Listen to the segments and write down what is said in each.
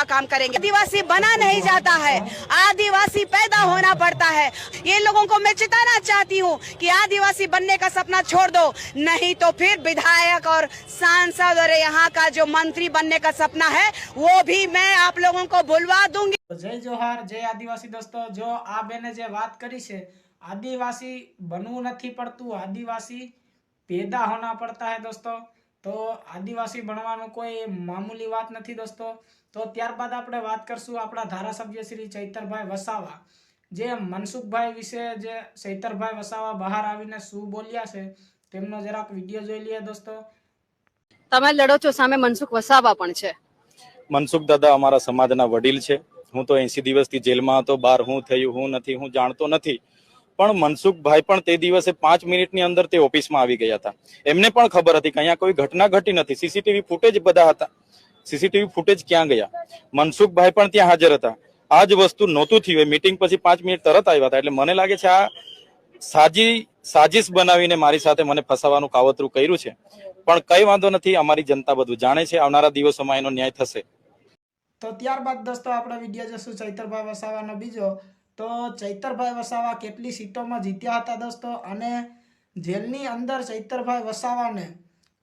काम करेंगे। आदिवासी बना नहीं जाता है, आदिवासी पैदा होना पड़ता है। ये लोगों को मैं चिताना चाहती हूँ कि आदिवासी बनने का सपना छोड़ दो, नहीं तो फिर विधायक और सांसद और यहाँ का जो मंत्री बनने का सपना है वो भी मैं आप लोगों को भुलवा दूंगी। जय जोहार, जय आदिवासी दोस्तों। जो आ बेने जे बात करी है, आदिवासी बनवू नहीं पड़तू, आदिवासी पैदा होना पड़ता है दोस्तों। तो आदिवासी बनवानो कोई मामूली बात नहीं दोस्तों। तो त्यारबाद आपणे बात करशुं आपणा धारासभ्य श्री चैतरभाई वसावा, जे मनसुखभाई विषे जे चैतरभाई वसावा बहार आवीने शुं बोल्या छे तेमनो જરાક વિડિયો જોઈ લઈએ दोस्तों। તમે લડો છો સામે મનસુખ વસાવા પણ છે। મનસુખ દાદા અમારા સમાજના વડીલ છે। હું તો 80 દિવસથી જેલમાં હતો, બહાર હું થયું હું નથી હું જાણતો નથી, પણ મનસુખભાઈ પણ તે દિવસે 5 મિનિટની અંદર તે ઓફિસમાં આવી ગયા હતા। એમને પણ ખબર હતી કે અહીંયા કોઈ ઘટના ઘટી નથી, સીસીટીવી ફૂટેજ બધા હતા। સીસીટીવી ફૂટેજ ક્યાં ગયા? મનસુખભાઈ પણ ત્યાં હાજર હતા। આ જ વસ્તુ નહોતું થયું, મીટિંગ પછી 5 મિનિટ તરત આવ્યા હતા। એટલે મને લાગે છે આ સાજિશ બનાવીને મારી સાથે મને ફસાવાનું કાવતરું કર્યું છે, પણ કઈ વાંધો નથી, અમારી જનતા બધું જાણે છે। આવનારા દિવસોમાં એનો ન્યાય થશે। तो ત્યારબાદ दोस्तों આપણે વિડિયો જોશું ચૈતરભાઈ વસાવાનો બીજો। તો ચૈતરભાઈ વસાવા કેટલી સીટોમાં જીત્યા હતા दोस्तों, અને જેલની અંદર ચૈતરભાઈ વસાવાને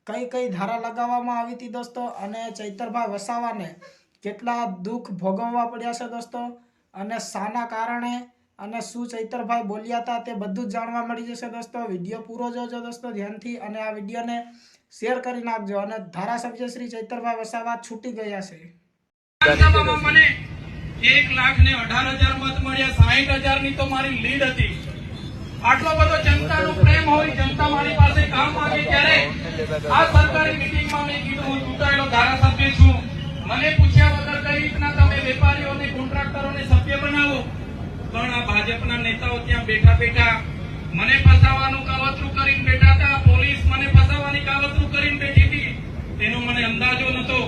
કઈ કઈ ધારા લગાવવામાં આવી હતી दोस्तों, અને ચૈતરભાઈ વસાવાને કેટલા દુઃખ ભોગવવા પડ્યા છે दोस्तों, અને શાના કારણે અને શું ચૈતરભાઈ બોલ્યા હતા તે બધું જ જાણવા મળી જશે दोस्तों। વિડિયો પૂરો જોજો दोस्तों ધ્યાનથી, અને આ વિડિયોને શેર કરી નાખજો। અને ધારાસભ્ય શ્રી ચૈતરભાઈ વસાવા છૂટી ગયા છે। મને 1,18,000 મત મળ્યા, 60,000 ની તો મારી લીડ હતી। આટલો બધો જનતાનો પ્રેમ હોય, જનતા મારી પાસે કામ માંગે ત્યારે આ સરકારી મીટિંગમાં મેં કીધું હું ચૂંટાયેલો ધારાસભ્ય છું, મને પૂછ્યા વગર કઈ રીતના તમે વેપારીઓને કોન્ટ્રાક્ટરોને સભ્ય બનાવો? પણ આ ભાજપના નેતાઓ ત્યાં બેઠા બેઠા મને ફસાવાનું કાવતરું કરીને બેઠા હતા। પોલીસ મને ફસાવાની કાવતરું કરીને બેઠી હતી, તેનો મને અંદાજો નતો।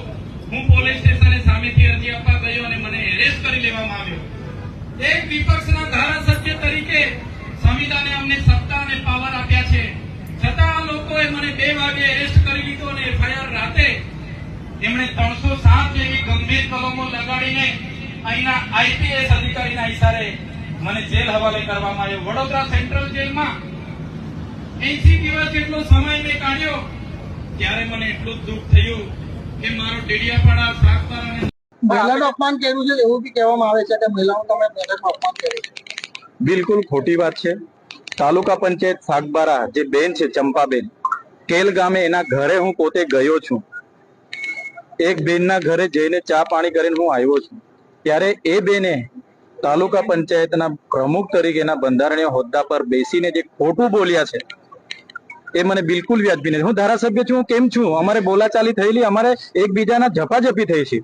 હું પોલીસ સ્ટેશને સામેથી અરજી આપવા ગયો અને મને એરેસ્ટ કરી લેવામાં આવ્યો। એક વિપક્ષના ધારાસભ્ય તરીકે સંવિધાને અમને સત્તા અને પાવર આપ્યા છે, છતાં આ લોકોએ મને 2 વાગે એરેસ્ટ કરી લીધો અને એફઆઈઆર રાતે એમણે 307 જેવી ગંભીર કલમો લગાડીને અહીંના આઈપીએસ અધિકારીના ઇશારે મને જેલ હવાલે કરવામાં આવ્યો। વડોદરા સેન્ટ્રલ જેલમાં 80 દિવસ જેટલો સમય મેં કાઢ્યો, ત્યારે મને એટલું દુઃખ થયું કે મારો ડેડિયાપાડા સાગબારા મહિલાનું અપમાન કર્યું છે એવું બી કહેવામાં આવે છે કે મહિલાનું તમે બેઠકમાં અપમાન કર્યું છે। બિલકુલ ખોટી વાત છે। તાલુકા પંચાયત સાગબારા જે બેન છે ચંપાબેન, કેલ ગામે એના ઘરે હું પોતે ગયો છું। એક બેનના ઘરે જઈને ચા પાણી કરીને હું આવ્યો છું, ત્યારે એ બેને તાલુકા પંચાયતના પ્રમુખ તરીકેના બંધારણીય હોદ્દા પર બેસીને જે ખોટું બોલ્યા છે એ મને બિલકુલ વ્યાજબી નથી। હું ધારાસભ્ય છું, હું કેમ છું, અમારે બોલાચાલી થયેલી, અમારે એકબીજાના ઝપાઝપી થઈ છે,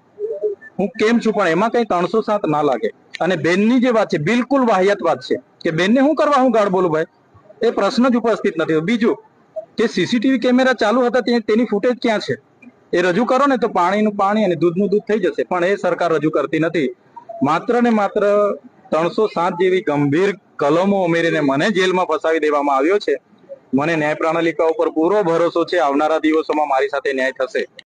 હું કેમ છું, પણ એમાં કઈ 307 ના લાગે। અને બેનની જે વાત છે બિલકુલ વાહિયાત વાત છે કે બેનને હું કરવા હું ગાળ બોલું ભાઈ, એ પ્રશ્ન જ ઉપસ્થિત નથી। બીજું કે સીસીટીવી કેમેરા ચાલુ હતા તેની ફૂટેજ ક્યાં છે એ રજૂ કરો ને, તો પાણીનું પાણી અને દૂધનું દૂધ થઈ જશે, પણ એ સરકાર રજૂ કરતી નથી। માત્ર ને માત્ર 307 જેવી ગંભીર કલમો ઉમેરીને મને જેલમાં ફસાવી દેવામાં આવ્યો છે। મને ન્યાય પ્રણાલિકા ઉપર પૂરો ભરોસો છે, આવનારા દિવસોમાં મારી સાથે ન્યાય થશે।